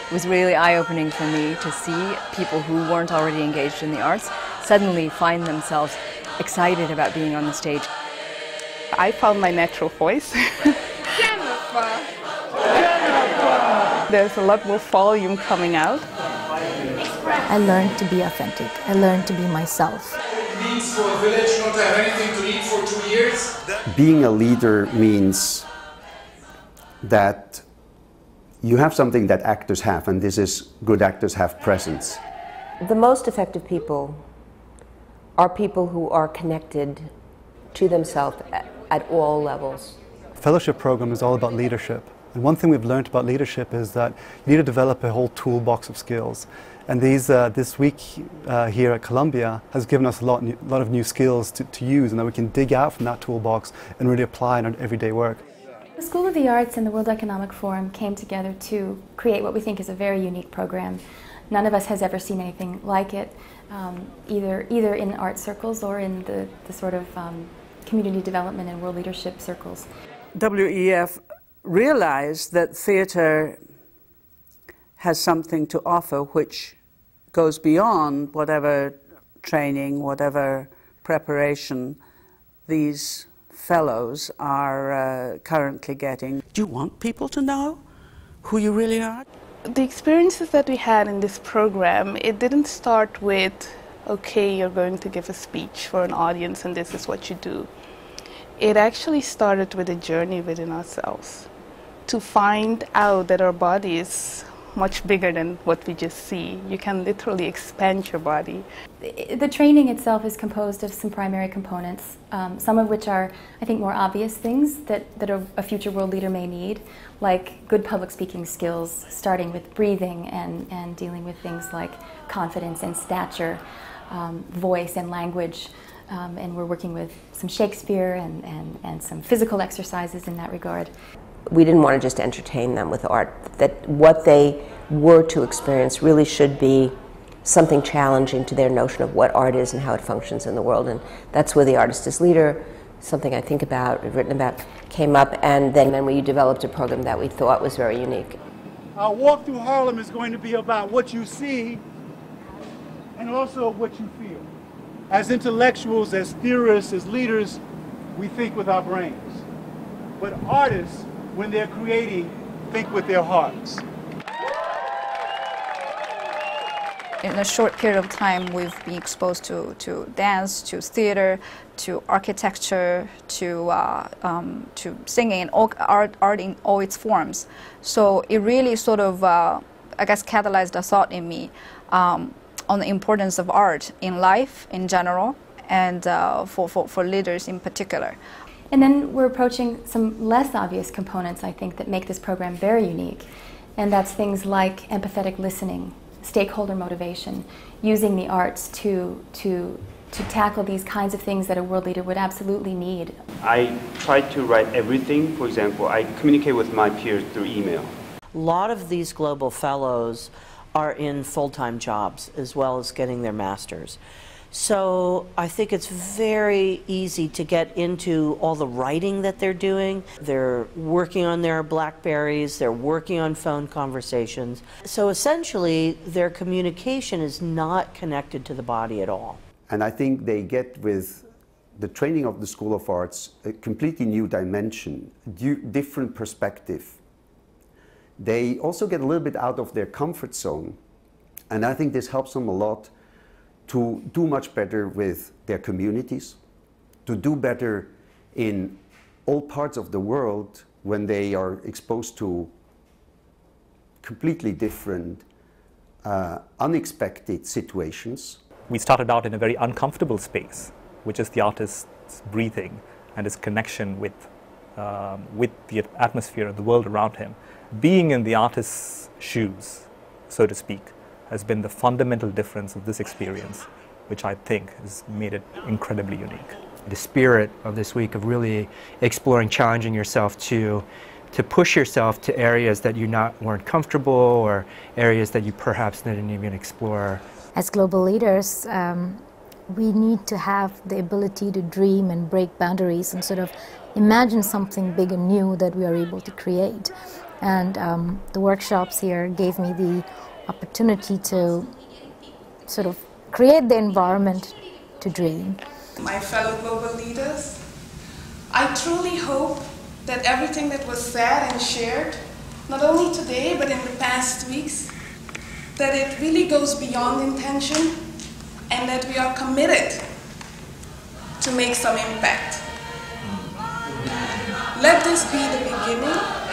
It was really eye-opening for me to see people who weren't already engaged in the arts suddenly find themselves excited about being on the stage. I found my natural voice. There's a lot more volume coming out. I learned to be authentic. I learned to be myself. It means for a village not to have anything to eat for 2 years. Being a leader means that you have something that actors have, and this is good actors have presence. The most effective people are people who are connected to themselves at all levels. Fellowship program is all about leadership. And one thing we've learned about leadership is that you need to develop a whole toolbox of skills. And this week here at Columbia has given us a lot of new skills to use, and that we can dig out from that toolbox and really apply in our everyday work. The School of the Arts and the World Economic Forum came together to create what we think is a very unique program. None of us has ever seen anything like it, either in art circles or in the sort of community development and world leadership circles. WEF realized that theatre has something to offer which goes beyond whatever training, whatever preparation these fellows are currently getting. Do you want people to know who you really are? The experiences that we had in this program, it didn't start with, okay, you're going to give a speech for an audience and this is what you do. It actually started with a journey within ourselves to find out that our body is much bigger than what we just see. You can literally expand your body. The training itself is composed of some primary components, some of which are, I think, more obvious things that a future world leader may need, like good public speaking skills, starting with breathing and dealing with things like confidence and stature, voice and language. And we're working with some Shakespeare and some physical exercises in that regard. We didn't want to just entertain them with art, that what they were to experience really should be something challenging to their notion of what art is and how it functions in the world. And that's where the artist as leader, something I think about, written about, came up, and then we developed a program that we thought was very unique. Our walk through Harlem is going to be about what you see and also what you feel. As intellectuals, as theorists, as leaders, we think with our brains. But artists, when they're creating, think with their hearts. In a short period of time, we've been exposed to dance, to theater, to architecture, to singing, and art in all its forms. So it really sort of, I guess, catalyzed a thought in me on the importance of art in life in general, and for leaders in particular. And then we're approaching some less obvious components, I think, that make this program very unique. And that's things like empathetic listening, stakeholder motivation, using the arts to tackle these kinds of things that a world leader would absolutely need. I try to write everything. For example, I communicate with my peers through email. A lot of these global fellows are in full-time jobs as well as getting their masters. So I think it's very easy to get into all the writing that they're doing. They're working on their Blackberries, they're working on phone conversations. So essentially, their communication is not connected to the body at all. And I think they get, with the training of the School of Arts, a completely new dimension, different perspective. They also get a little bit out of their comfort zone. And I think this helps them a lot to do much better with their communities, to do better in all parts of the world when they are exposed to completely different, unexpected situations. We started out in a very uncomfortable space, which is the artist's breathing and his connection with the atmosphere of the world around him. Being in the artist's shoes, so to speak, has been the fundamental difference of this experience, which I think has made it incredibly unique. The spirit of this week of really exploring, challenging yourself to push yourself to areas that you weren't comfortable, or areas that you perhaps didn't even explore. As global leaders, we need to have the ability to dream and break boundaries and sort of imagine something big and new that we are able to create. And the workshops here gave me the opportunity to sort of create the environment to dream. My fellow global leaders, I truly hope that everything that was said and shared, not only today but in the past weeks, that it really goes beyond intention and that we are committed to make some impact. Let this be the beginning